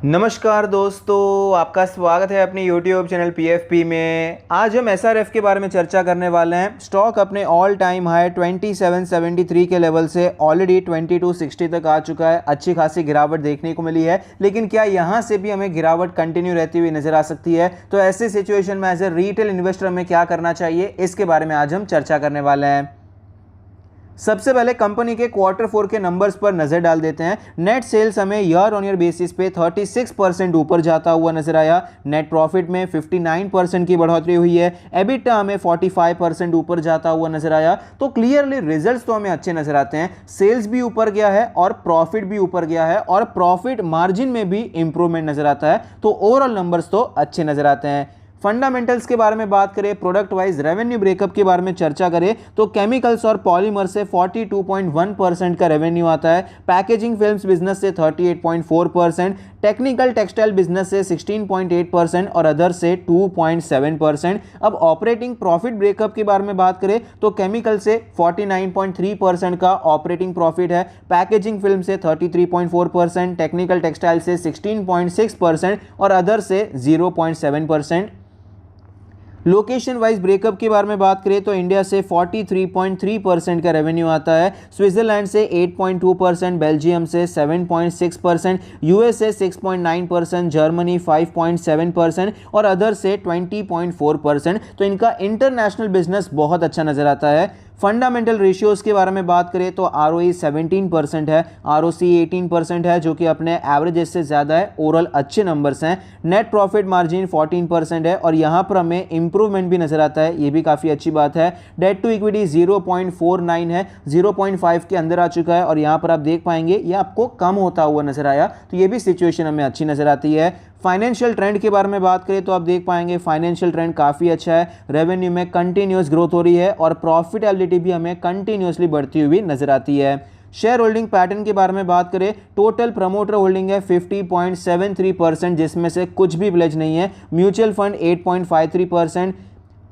नमस्कार दोस्तों, आपका स्वागत है अपने YouTube चैनल PFP में। आज हम SRF के बारे में चर्चा करने वाले हैं। स्टॉक अपने ऑल टाइम हाई 2773 के लेवल से ऑलरेडी 2260 तक आ चुका है। अच्छी खासी गिरावट देखने को मिली है, लेकिन क्या यहाँ से भी हमें गिरावट कंटिन्यू रहती हुई नजर आ सकती है? तो ऐसी सिचुएशन में एज ए रिटेल इन्वेस्टर हमें क्या करना चाहिए, इसके बारे में आज हम चर्चा करने वाले हैं। सबसे पहले कंपनी के Q4 के नंबर्स पर नजर डाल देते हैं। नेट सेल्स हमें ईयर ऑन ईयर बेसिस पे 36% ऊपर जाता हुआ नजर आया। नेट प्रॉफिट में 59% की बढ़ोतरी हुई है। एबिटा हमें 45% ऊपर जाता हुआ नजर आया। तो क्लियरली रिजल्ट्स तो हमें अच्छे नजर आते हैं। सेल्स भी ऊपर गया है और प्रॉफिट भी ऊपर गया है और प्रॉफिट मार्जिन में भी इंप्रूवमेंट नजर आता है। तो ओवरऑल नंबर्स तो अच्छे नजर आते हैं। फंडामेंटल्स के बारे में बात करें, प्रोडक्ट वाइज रेवेन्यू ब्रेकअप के बारे में चर्चा करें तो केमिकल्स और पॉलीमर से 42.1% का रेवेन्यू आता है। पैकेजिंग फिल्म्स बिजनेस से 38.4%, टेक्निकल टेक्सटाइल बिजनेस से 16.8% और अदर से 2.7%। अब ऑपरेटिंग प्रॉफिट ब्रेकअप के बारे में बात करें तो केमिकल से 49.3% का ऑपरेटिंग प्रॉफिट है। पैकेजिंग फिल्म से 33.4%, टेक्निकल टेक्सटाइल से 16.6% और अदर से 0.7%। लोकेशन वाइज ब्रेकअप के बारे में बात करें तो इंडिया से 43.3% का रेवेन्यू आता है, स्विट्जरलैंड से 8.2%, बेल्जियम से 7.6%, यूएस से 6.9%, जर्मनी 5.7% और अदर से 20.4%। तो इनका इंटरनेशनल बिजनेस बहुत अच्छा नजर आता है। फंडामेंटल रेशियोज के बारे में बात करें तो ROE 17% है, ROC 18% है, जो कि अपने एवरेज से ज़्यादा है। ओवरऑल अच्छे नंबर्स हैं। नेट प्रॉफिट मार्जिन 14% है और यहाँ पर हमें इंप्रूवमेंट भी नजर आता है, ये भी काफ़ी अच्छी बात है। डेट टू इक्विटी 0.49 है, 0.5 के अंदर आ चुका है और यहाँ पर आप देख पाएंगे ये आपको कम होता हुआ नजर आया। तो ये भी सिचुएशन हमें अच्छी नजर आती है। फाइनेंशियल ट्रेंड के बारे में बात करें तो आप देख पाएंगे फाइनेंशियल ट्रेंड काफ़ी अच्छा है। रेवेन्यू में कंटिन्यूस ग्रोथ हो रही है और प्रॉफिटेबिलिटी भी हमें कंटिन्यूसली बढ़ती हुई नजर आती है। शेयर होल्डिंग पैटर्न के बारे में बात करें, टोटल प्रमोटर होल्डिंग है 50.73%, जिसमें से कुछ भी प्लेज नहीं है। Mutual fund 8.53%,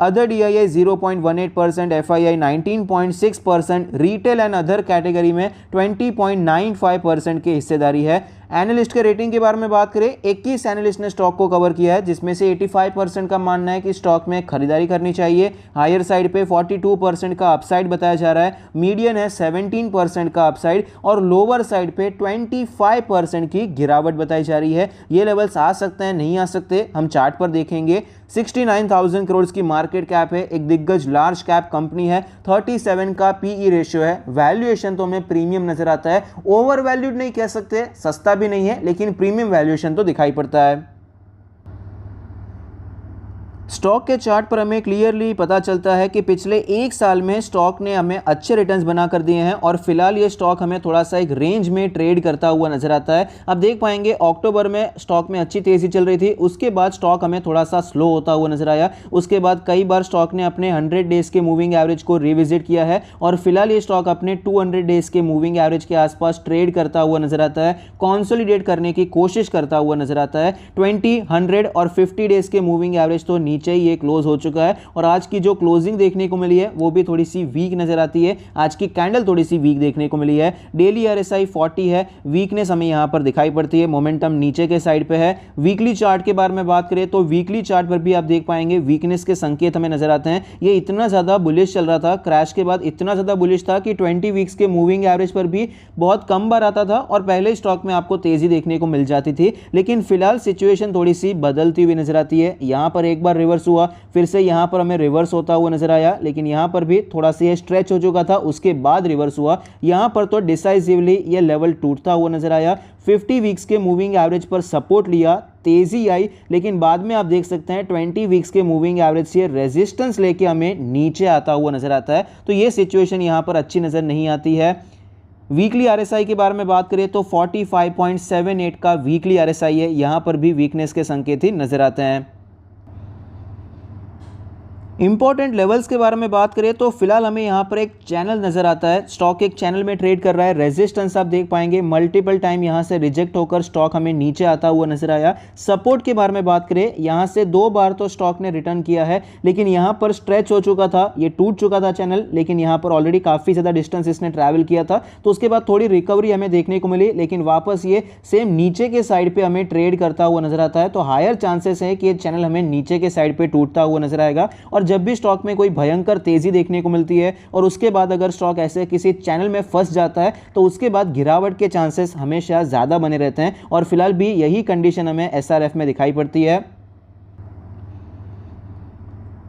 other DII 0.18%, FII 19.6%, retail and other category में 20.95% की हिस्सेदारी है। एनालिस्ट के रेटिंग के बारे में बात करें, 21 एनालिस्ट ने स्टॉक को कवर किया है, जिसमें से 85% का मानना है कि स्टॉक में खरीदारी करनी चाहिए। हायर साइड पे 42% का अपसाइड बताया जा रहा है, मीडियन है 17% का अपसाइड और लोअर साइड पे 25% की गिरावट बताई जा रही है। ये लेवल्स आ सकते हैं, नहीं आ सकते, हम चार्ट पर देखेंगे। 69,000 करोड़ की मार्केट कैप है, एक दिग्गज लार्ज कैप कंपनी है। 37 का PE रेशियो है। वैल्यूएशन तो हमें प्रीमियम नजर आता है, ओवर वैल्यूड नहीं कह सकते, सस्ता भी नहीं है, लेकिन प्रीमियम वैल्यूएशन तो दिखाई पड़ता है। स्टॉक के चार्ट पर हमें क्लियरली पता चलता है कि पिछले एक साल में स्टॉक ने हमें अच्छे रिटर्न्स बना कर दिए हैं और फिलहाल ये स्टॉक हमें थोड़ा सा एक रेंज में ट्रेड करता हुआ नजर आता है। अब देख पाएंगे अक्टूबर में स्टॉक में अच्छी तेजी चल रही थी, उसके बाद स्टॉक हमें थोड़ा सा स्लो होता हुआ नजर आया। उसके बाद कई बार स्टॉक ने अपने 100 डेज के मूविंग एवरेज को रिविजिट किया है और फिलहाल ये स्टॉक अपने 200 डेज के मूविंग एवरेज के आसपास ट्रेड करता हुआ नजर आता है, कॉन्सोलिडेट करने की कोशिश करता हुआ नजर आता है। 20, 100 और 50 डेज के मूविंग एवरेज तो नीचे ही ये क्लोज हो चुका है और आज की जो क्लोजिंग देखने को मिली है वो भी थोड़ी सी वीक नजर आती है। आज की कैंडल थोड़ी सी वीक देखने को मिली है। डेली RSI 40 है, वीकनेस हमें यहां पर दिखाई पड़ती है, मोमेंटम नीचे के साइड पे है। वीकली चार्ट के बारे में बात करें तो वीकली चार्ट पर भी आप देख पाएंगे वीकनेस के संकेत हमें नजर आते हैं। ये इतना ज्यादा बुलिश चल रहा था, क्रैश के बाद इतना ज्यादा बुलिश था कि 20 वीक्स के मूविंग एवरेज पर भी बहुत कम बार आता था और पहले स्टॉक में आपको तेजी देखने को मिल जाती थी। लेकिन फिलहाल सिचुएशन थोड़ी सी बदलती हुई नजर आती है। यहां पर एक बार रिवर्स हुआ, फिर से यहां पर हमें रिवर्स होता हुआ नजर आया, लेकिन यहां पर भी थोड़ा सा ये स्ट्रेच हो चुका था, उसके बाद रिवर्स हुआ। यहां पर तो डिसाइसिवली ये लेवल टूटता हुआ नजर आया। 50 वीक्स के मूविंग एवरेज पर सपोर्ट लिया, तेजी आई, लेकिन बाद में आप देख सकते हैं 20 वीक्स के मूविंग एवरेज से रेजिस्टेंस लेके हमें नीचे आता हुआ नजर आता है। तो ये सिचुएशन यहां पर अच्छी नजर नहीं आती है। वीकली RSI के बारे में बात करें तो 45.78 का वीकली RSI है, यहां पर भी वीकनेस के संकेत ही नजर आते हैं। इंपॉर्टेंट लेवल्स के बारे में बात करें तो फिलहाल हमें यहाँ पर एक चैनल नजर आता है, स्टॉक एक चैनल में ट्रेड कर रहा है। रेजिस्टेंस आप देख पाएंगे मल्टीपल टाइम यहाँ से रिजेक्ट होकर स्टॉक हमें नीचे आता हुआ नजर आया। सपोर्ट के बारे में बात करें, यहाँ से 2 बार तो स्टॉक ने रिटर्न किया है, लेकिन यहाँ पर स्ट्रेच हो चुका था, ये टूट चुका था चैनल, लेकिन यहाँ पर ऑलरेडी काफी ज्यादा डिस्टेंस इसने ट्रैवल किया था, तो उसके बाद थोड़ी रिकवरी हमें देखने को मिली, लेकिन वापस ये सेम नीचे के साइड पे हमें ट्रेड करता हुआ नजर आता है। तो हायर चांसेस है कि ये चैनल हमें नीचे के साइड पे टूटता हुआ नजर आएगा। और जब भी स्टॉक में कोई भयंकर तेजी देखने को मिलती है और उसके बाद अगर स्टॉक ऐसे किसी चैनल में फंस जाता है तो उसके बाद गिरावट के चांसेस हमेशा ज्यादा बने रहते हैं, और फिलहाल भी यही कंडीशन हमें एसआरएफ में दिखाई पड़ती है।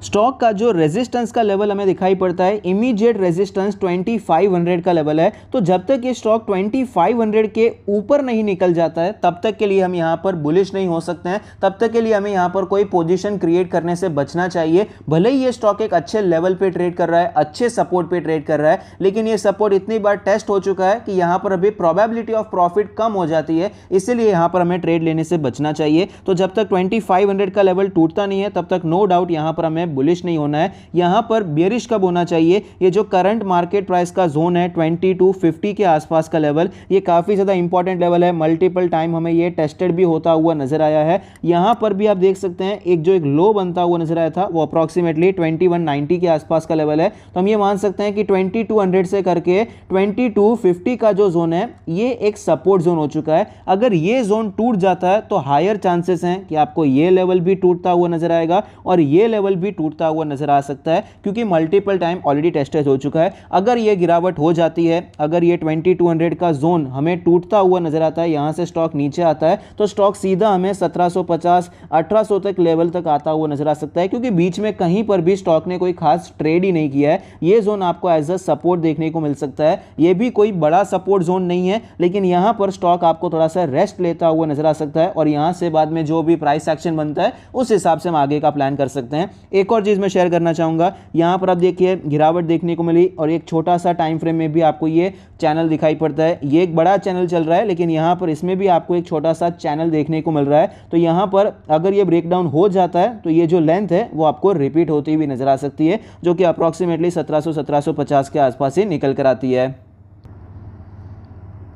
स्टॉक का जो रेजिस्टेंस का लेवल हमें दिखाई पड़ता है, इमीडिएट रेजिस्टेंस 2500 का लेवल है। तो जब तक ये स्टॉक 2500 के ऊपर नहीं निकल जाता है तब तक के लिए हम यहाँ पर बुलिश नहीं हो सकते हैं, तब तक के लिए हमें यहाँ पर कोई पोजीशन क्रिएट करने से बचना चाहिए। भले ही ये स्टॉक एक अच्छे लेवल पे ट्रेड कर रहा है, अच्छे सपोर्ट पे ट्रेड कर रहा है, लेकिन ये सपोर्ट इतनी बार टेस्ट हो चुका है कि यहाँ पर अभी प्रोबेबिलिटी ऑफ प्रॉफिट कम हो जाती है, इसीलिए यहाँ पर हमें ट्रेड लेने से बचना चाहिए। तो जब तक 2500 का लेवल टूटता नहीं है तब तक नो डाउट यहाँ पर हमें बुलिश नहीं होना है। यहां पर बेयरिश कब होना चाहिए, ये जो करंट मार्केट प्राइस का जोन है 2250 के आसपास का लेवल, ये काफी ज्यादा इंपॉर्टेंट लेवल है। मल्टीपल टाइम हमें ये टेस्टेड भी होता हुआ नजर आया है। यहां पर भी आप देख सकते हैं एक लो बनता हुआ नजर आया था, वो अप्रॉक्सीमेटली 2190 के आसपास का लेवल है। तो हम ये मान सकते हैं कि 2200 से करके 2250 का जो जोन है ये एक सपोर्ट जोन हो चुका है। अगर ये जोन टूट जाता है तो हायर चांसेस हैं कि आपको ये लेवल भी टूटता हुआ नजर आएगा और ये लेवल भी टूटता हुआ नजर आ सकता है, क्योंकि मल्टीपल टाइम ऑलरेडी टेस्टेड हो चुका है। अगर ये गिरावट हो जाती है, अगर ये 2200 का जोन हमें टूटता हुआ नजर आता है, यहां से स्टॉक नीचे आता है, तो स्टॉक सीधा हमें 1750 1800 तक लेवल तक आता हुआ नजर आ सकता है, क्योंकि बीच में कहीं पर भी स्टॉक ने कोई खास ट्रेड ही नहीं किया है। ये जोन आपको एज अ सपोर्ट देखने को मिल सकता है। ये भी कोई बड़ा सपोर्ट जोन नहीं है, लेकिन यहां पर स्टॉक आपको थोड़ा सा रेस्ट लेता हुआ नजर आ सकता है, और यहां से बाद में जो भी प्राइस एक्शन बनता है उस हिसाब से हम आगे का प्लान कर सकते हैं। एक और चीज मैं शेयर करना चाहूंगा, यहां पर आप देखिए गिरावट देखने को मिली और एक छोटा सा टाइम फ्रेम में भी आपको ये चैनल दिखाई पड़ता है। ये एक बड़ा चैनल चल रहा है, लेकिन यहां पर इसमें भी आपको एक छोटा सा चैनल देखने को मिल रहा है। तो यहां पर अगर ये ब्रेकडाउन हो जाता है तो ये जो लेंथ है वो आपको रिपीट होती हुई नजर आ सकती है, जो कि अप्रॉक्सीमेटली 1750 के आसपास ही निकल कर आती है।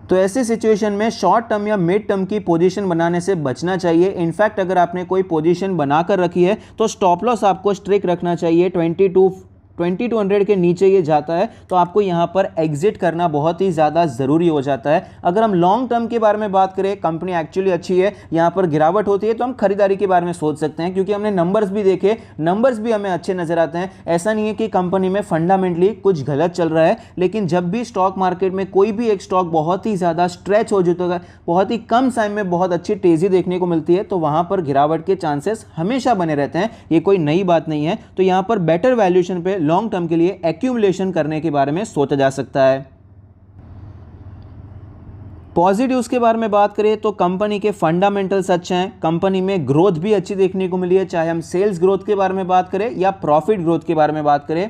तो ऐसी सिचुएशन में शॉर्ट टर्म या मिड टर्म की पोजीशन बनाने से बचना चाहिए। इनफैक्ट अगर आपने कोई पोजीशन बनाकर रखी है तो स्टॉप लॉस आपको स्ट्रिक्ट रखना चाहिए। 2200 के नीचे ये जाता है तो आपको यहाँ पर एग्जिट करना बहुत ही ज़्यादा ज़रूरी हो जाता है। अगर हम लॉन्ग टर्म के बारे में बात करें, कंपनी एक्चुअली अच्छी है, यहाँ पर गिरावट होती है तो हम खरीदारी के बारे में सोच सकते हैं, क्योंकि हमने नंबर्स भी देखे, नंबर्स भी हमें अच्छे नजर आते हैं। ऐसा नहीं है कि कंपनी में फंडामेंटली कुछ गलत चल रहा है, लेकिन जब भी स्टॉक मार्केट में कोई भी एक स्टॉक बहुत ही ज़्यादा स्ट्रेच हो जाता है, बहुत ही कम टाइम में बहुत अच्छी तेज़ी देखने को मिलती है, तो वहाँ पर गिरावट के चांसेस हमेशा बने रहते हैं। ये कोई नई बात नहीं है। तो यहाँ पर बेटर वैल्यूएशन पे लॉन्ग टर्म के लिए एक्यूमुलेशन करने के बारे में सोचा जा सकता है। पॉजिटिव्स के बारे में बात करें तो कंपनी के फंडामेंटल्स अच्छे हैं, कंपनी में ग्रोथ भी अच्छी देखने को मिली है, चाहे हम सेल्स ग्रोथ के बारे में बात करें या प्रॉफिट ग्रोथ के बारे में बात करें।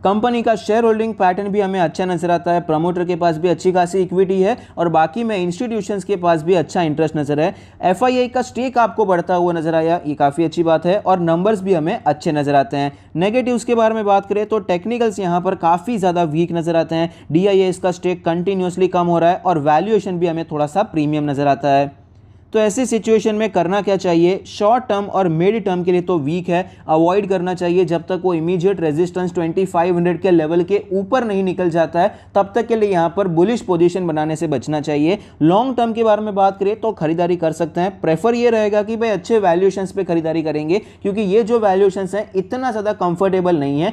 कंपनी का शेयर होल्डिंग पैटर्न भी हमें अच्छा नजर आता है, प्रमोटर के पास भी अच्छी खासी इक्विटी है और बाकी में इंस्टीट्यूशंस के पास भी अच्छा इंटरेस्ट नजर है। एफआईआई का स्टेक आपको बढ़ता हुआ नजर आया, ये काफ़ी अच्छी बात है, और नंबर्स भी हमें अच्छे नजर आते हैं। नेगेटिव्स के बारे में बात करें तो टेक्निकल्स यहाँ पर काफ़ी ज़्यादा वीक नजर आते हैं। डीआईएस का स्टेक कंटिन्यूसली कम हो रहा है और वैल्यूएशन भी हमें थोड़ा सा प्रीमियम नजर आता है। तो ऐसी सिचुएशन में करना क्या चाहिए, शॉर्ट टर्म और मिड टर्म के लिए तो वीक है, अवॉइड करना चाहिए जब तक वो इमीडिएट रेजिस्टेंस 2500 के लेवल के ऊपर नहीं निकल जाता है, तब तक के लिए यहाँ पर बुलिश पोजीशन बनाने से बचना चाहिए। लॉन्ग टर्म के बारे में बात करें तो खरीदारी कर सकते हैं, प्रेफर ये रहेगा कि भाई अच्छे वैल्यूएशंस पे खरीदारी करेंगे, क्योंकि ये जो वैल्यूएशंस हैं इतना ज़्यादा कंफर्टेबल नहीं है,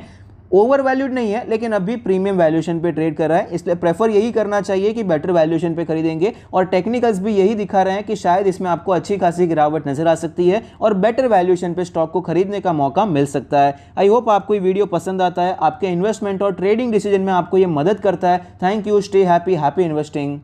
ओवर वैल्यूड नहीं है, लेकिन अभी प्रीमियम वैल्यूएशन पे ट्रेड कर रहा है, इसलिए प्रेफर यही करना चाहिए कि बेटर वैल्यूएशन पे खरीदेंगे। और टेक्निकल्स भी यही दिखा रहे हैं कि शायद इसमें आपको अच्छी खासी गिरावट नजर आ सकती है और बेटर वैल्यूएशन पे स्टॉक को खरीदने का मौका मिल सकता है। आई होप आपको ये वीडियो पसंद आता है, आपके इन्वेस्टमेंट और ट्रेडिंग डिसीजन में आपको ये मदद करता है। Thank you, stay happy, happy investing.